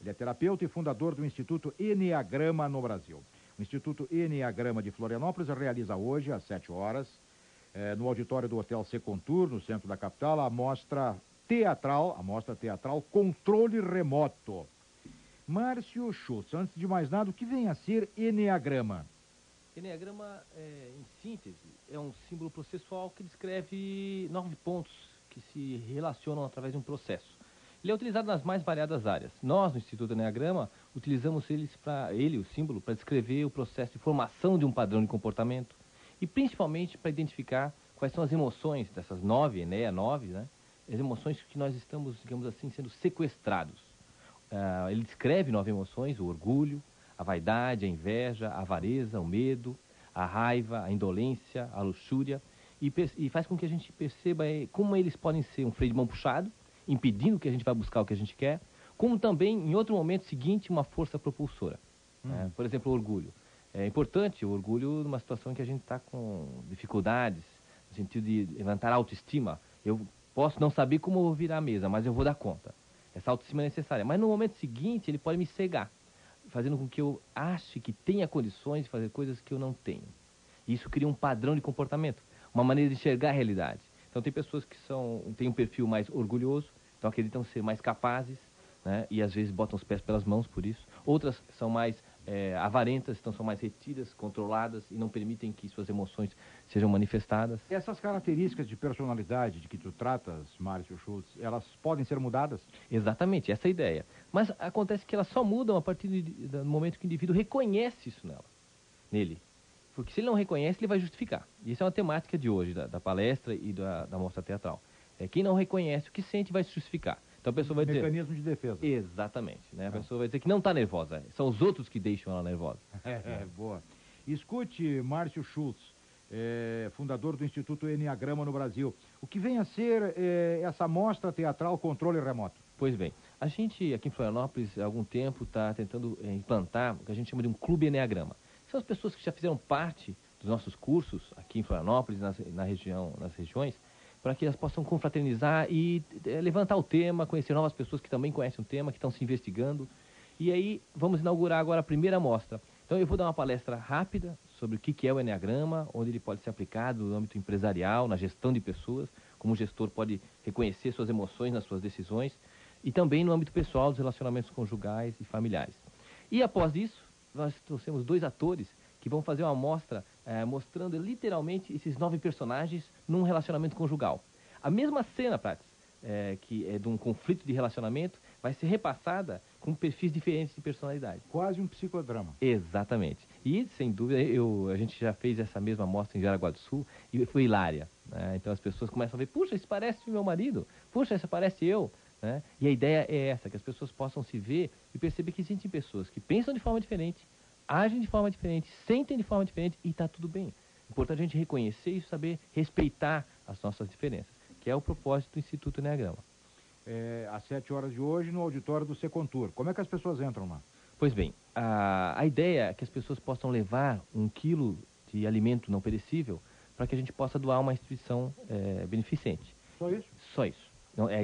Ele é terapeuta e fundador do Instituto Eneagrama no Brasil. O Instituto Eneagrama de Florianópolis realiza hoje, às 7 horas, no auditório do Hotel Secontur, no centro da capital, a mostra teatral Controle Remoto. Márcio Schultz, antes de mais nada, o que vem a ser Eneagrama? Eneagrama, em síntese, é um símbolo processual que descreve 9 pontos que se relacionam através de um processo. Ele é utilizado nas mais variadas áreas. Nós, no Instituto Eneagrama, utilizamos o símbolo, para descrever o processo de formação de um padrão de comportamento e principalmente para identificar quais são as emoções dessas 9, Enea 9, né? As emoções que nós estamos, digamos assim, sendo sequestrados. Ele descreve 9 emoções: o orgulho, a vaidade, a inveja, a avareza, o medo, a raiva, a indolência, a luxúria, e faz com que a gente perceba como eles podem ser um freio de mão puxado, impedindo que a gente vá buscar o que a gente quer, como também, em outro momento seguinte, uma força propulsora. Por exemplo, o orgulho. É importante o orgulho numa situação em que a gente está com dificuldades, no sentido de levantar a autoestima. Eu posso não saber como eu vou virar a mesa, mas eu vou dar conta. Essa autoestima é necessária. Mas no momento seguinte, ele pode me cegar, fazendo com que eu ache que tenha condições de fazer coisas que eu não tenho. E isso cria um padrão de comportamento, uma maneira de enxergar a realidade. Então tem pessoas que têm um perfil mais orgulhoso, então acreditam ser mais capazes, né? E às vezes botam os pés pelas mãos por isso. Outras são mais avarentas, então são mais retidas, controladas e não permitem que suas emoções sejam manifestadas. Essas características de personalidade de que tu tratas, Márcio Schultz, elas podem ser mudadas? Exatamente, essa é a ideia. Mas acontece que elas só mudam a partir do momento que o indivíduo reconhece isso nele. Porque se ele não reconhece, ele vai justificar. E isso é uma temática de hoje, da palestra e da mostra teatral. Quem não reconhece o que sente vai se justificar. Então a pessoa vai dizer... Mecanismo de defesa. Exatamente. Né? A pessoa vai dizer que não está nervosa. São os outros que deixam ela nervosa. Boa. Escute, Márcio Schultz, fundador do Instituto Eneagrama no Brasil. O que vem a ser essa mostra teatral Controle Remoto? Pois bem, a gente aqui em Florianópolis há algum tempo está tentando implantar o que a gente chama de um clube Eneagrama. São as pessoas que já fizeram parte dos nossos cursos aqui em Florianópolis, nas regiões, para que elas possam confraternizar e levantar o tema, conhecer novas pessoas que também conhecem o tema, que estão se investigando. E aí vamos inaugurar agora a primeira mostra. Então eu vou dar uma palestra rápida sobre o que é o Eneagrama, onde ele pode ser aplicado no âmbito empresarial, na gestão de pessoas, como o gestor pode reconhecer suas emoções nas suas decisões, e também no âmbito pessoal, dos relacionamentos conjugais e familiares. E após isso, nós trouxemos 2 atores que vão fazer uma mostra mostrando literalmente esses 9 personagens num relacionamento conjugal. A mesma cena, Prates, que é de um conflito de relacionamento, vai ser repassada com perfis diferentes de personalidade. Quase um psicodrama. Exatamente. E, sem dúvida, a gente já fez essa mesma mostra em Jaraguá do Sul e foi hilária. Né? Então as pessoas começam a ver, puxa, isso parece o meu marido, puxa, isso parece eu. Né? E a ideia é essa, que as pessoas possam se ver e perceber que existem pessoas que pensam de forma diferente, agem de forma diferente, sentem de forma diferente e está tudo bem. É importante a gente reconhecer e saber respeitar as nossas diferenças, que é o propósito do Instituto Eneagrama. Às 7 horas de hoje, no auditório do Secontur. Como é que as pessoas entram lá? Pois bem, a ideia é que as pessoas possam levar 1 quilo de alimento não perecível para que a gente possa doar a uma instituição beneficente. Só isso? Só isso. Não, a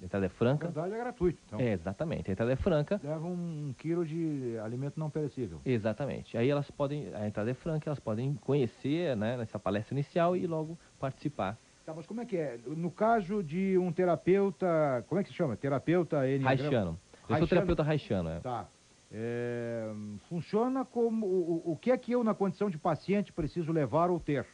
entrada é franca. Na verdade é gratuito. Então. Exatamente, a entrada é franca. Leva 1 quilo de alimento não perecível. Exatamente. Aí elas podem, a entrada é franca, elas podem conhecer, né, nessa palestra inicial e logo participar. Tá, mas como é que é? No caso de um terapeuta, como é que se chama? Terapeuta Eneagrama? Reichiano. Eu sou terapeuta reichiano. Tá. Funciona como... O que é que eu, na condição de paciente, preciso levar ou ter?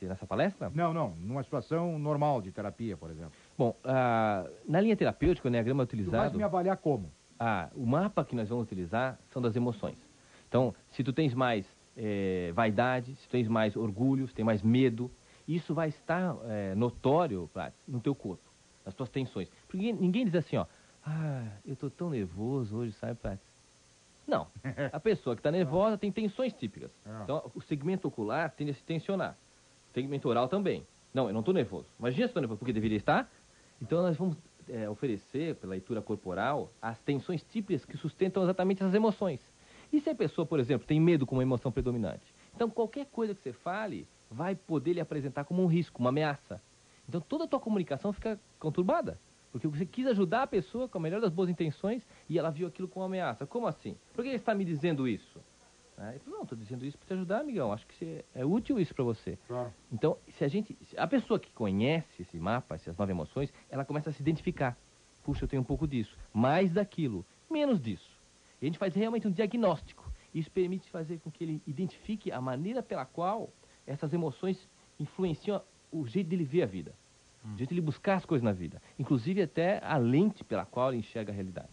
Nessa palestra? Não. Numa situação normal de terapia, por exemplo. Bom, na linha terapêutica, o Eneagrama é utilizado... Tu vais me avaliar como? O mapa que nós vamos utilizar são das emoções. Então, se tu tens mais vaidade, se tu tens mais orgulho, se tu tens mais medo, isso vai estar notório, Prates, no teu corpo, nas tuas tensões. Porque ninguém diz assim, ó, eu tô tão nervoso hoje, sabe, Prates? Não. A pessoa que está nervosa tem tensões típicas. Então, o segmento ocular tende a se tensionar. O segmento oral também. Não, eu não estou nervoso. Imagina se estou nervoso, porque deveria estar. Então, nós vamos oferecer, pela leitura corporal, as tensões típicas que sustentam exatamente essas emoções. E se a pessoa, por exemplo, tem medo como uma emoção predominante? Então, qualquer coisa que você fale vai poder lhe apresentar como um risco, uma ameaça. Então, toda a tua comunicação fica conturbada. Porque você quis ajudar a pessoa com a melhor das boas intenções e ela viu aquilo como uma ameaça. Como assim? Por que ele está me dizendo isso? Ele falou, não, estou dizendo isso para te ajudar, amigão. Acho que é útil isso para você. Claro. Então, se a pessoa que conhece esse mapa, essas 9 emoções, ela começa a se identificar. Puxa, eu tenho um pouco disso. Mais daquilo. Menos disso. E a gente faz realmente um diagnóstico. Isso permite fazer com que ele identifique a maneira pela qual essas emoções influenciam o jeito dele ver a vida. O jeito dele buscar as coisas na vida. Inclusive até a lente pela qual ele enxerga a realidade.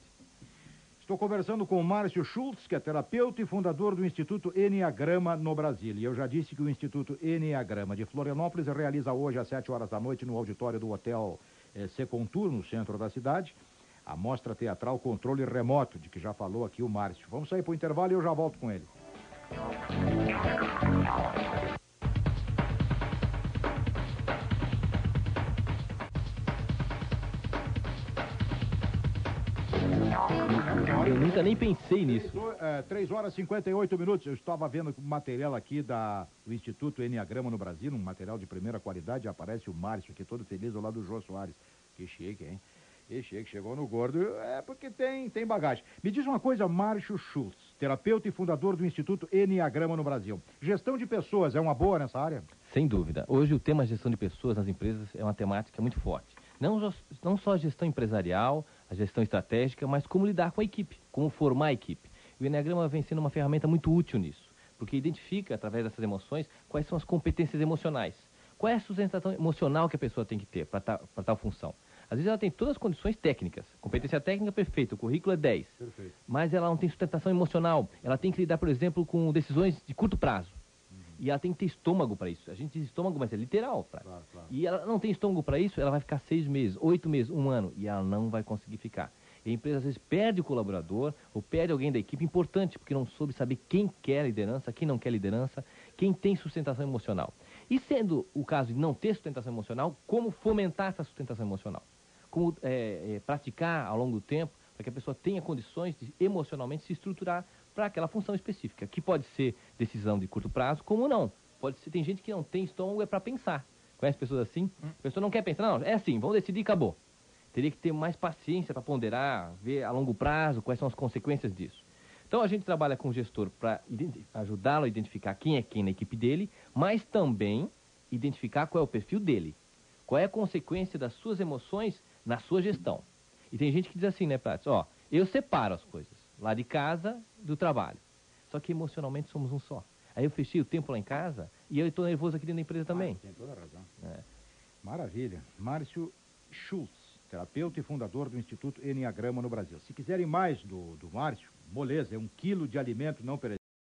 Estou conversando com o Márcio Schultz, que é terapeuta e fundador do Instituto Enneagrama no Brasil. E eu já disse que o Instituto Enneagrama de Florianópolis realiza hoje às 7 horas da noite no auditório do Hotel Secontur, no centro da cidade, a mostra teatral Controle Remoto, de que já falou aqui o Márcio. Vamos sair para o intervalo e eu já volto com ele. Eu nunca nem pensei nisso. 3 horas e 58 minutos. Eu estava vendo o material aqui do Instituto Enneagrama no Brasil, um material de primeira qualidade. Aparece o Márcio aqui todo feliz ao lado do Jô Soares. Que chique, hein? Que chique, chegou no gordo. É porque tem bagagem. Me diz uma coisa, Márcio Schultz, terapeuta e fundador do Instituto Enneagrama no Brasil. Gestão de pessoas é uma boa nessa área? Sem dúvida. Hoje o tema gestão de pessoas nas empresas é uma temática muito forte. Não só a gestão empresarial, a gestão estratégica, mas como lidar com a equipe, como formar a equipe. E o Enneagrama vem sendo uma ferramenta muito útil nisso, porque identifica, através dessas emoções, quais são as competências emocionais. Qual é a sustentação emocional que a pessoa tem que ter para tal função. Às vezes ela tem todas as condições técnicas. Competência técnica perfeita, o currículo é 10. Perfeito. Mas ela não tem sustentação emocional. Ela tem que lidar, por exemplo, com decisões de curto prazo. E ela tem que ter estômago para isso. A gente diz estômago, mas é literal. Claro. E ela não tem estômago para isso, ela vai ficar 6 meses, 8 meses, 1 ano. E ela não vai conseguir ficar. E a empresa às vezes perde o colaborador ou perde alguém da equipe importante, porque não soube saber quem quer liderança, quem não quer liderança, quem tem sustentação emocional. E sendo o caso de não ter sustentação emocional, como fomentar essa sustentação emocional? Como praticar ao longo do tempo para que a pessoa tenha condições de emocionalmente se estruturar para aquela função específica, que pode ser decisão de curto prazo, como não. Pode ser, tem gente que não tem estômago para pensar. Conhece pessoas assim? A pessoa não quer pensar, não, é assim, vamos decidir e acabou. Teria que ter mais paciência para ponderar, ver a longo prazo quais são as consequências disso. Então a gente trabalha com o gestor para ajudá-lo a identificar quem é quem na equipe dele, mas também identificar qual é o perfil dele. Qual é a consequência das suas emoções na sua gestão. E tem gente que diz assim, né, Prats? Ó, eu separo as coisas, lá de casa, do trabalho. Só que emocionalmente somos um só. Aí eu fechei o tempo lá em casa e eu estou nervoso aqui dentro da empresa também. Tem toda a razão. Maravilha. Márcio Schultz, terapeuta e fundador do Instituto Enneagrama no Brasil. Se quiserem mais do Márcio, moleza, é 1 quilo de alimento não perecível.